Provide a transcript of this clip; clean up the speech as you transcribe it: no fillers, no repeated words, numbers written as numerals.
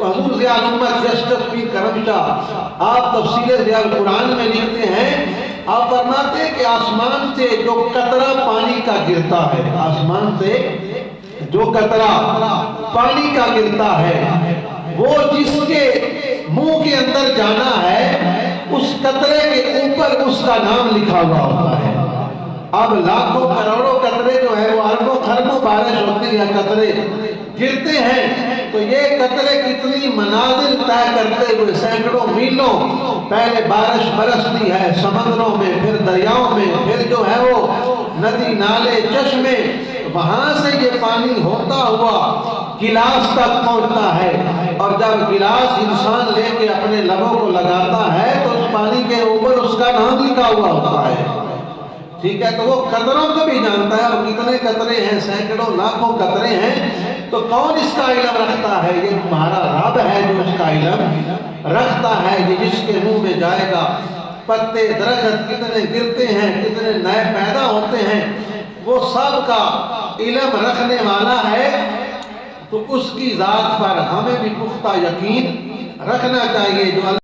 حضور ضیاء الامت جسٹس پیر کرم شاہ آپ تفسیر ضیاء القرآن میں لکھتے ہیں، آپ فرماتے ہیں کہ آسمان سے جو قطرہ پانی کا گرتا ہے، آسمان سے جو قطرہ پانی کا گرتا ہے، وہ جس کے منہ کے اندر جانا ہے اس قطرے کے اوپر اس کا نام لکھا ہوا ہوتا ہے۔ اب لاکھوں کروڑوں قطرے جو ہے وہ اربوں خربوں بارش ہوتی ہے، قطرے گرتے ہیں، تو یہ قطرے کتنی منازل طے کرتے ہوئے سینکڑوں میلوں پہلے بارش برستی ہے سمندروں میں، پھر دریاؤں میں، پھر جو ہے وہ ندی نالے چشمے، وہاں سے یہ پانی ہوتا ہوا گلاس تک پہنچتا ہے، اور جب گلاس انسان لے کے اپنے لبوں کو لگاتا ہے تو اس پانی کے اوپر اس کا نام لکھا ہوا ہوتا ہے، ٹھیک ہے؟ تو وہ قطروں کو بھی جانتا ہے، اور کتنے قطرے ہیں، سینکڑوں لاکھوں قطرے ہیں، تو کون اس کا علم رکھتا ہے؟ یہ تمہارا رب ہے جو اس کا علم رکھتا ہے، یہ جس کے منہ میں جائے گا۔ پتے درخت کتنے گرتے ہیں، کتنے نئے پیدا ہوتے ہیں، وہ سب کا علم رکھنے والا ہے، تو اس کی ذات پر ہمیں بھی پختہ یقین رکھنا چاہیے جو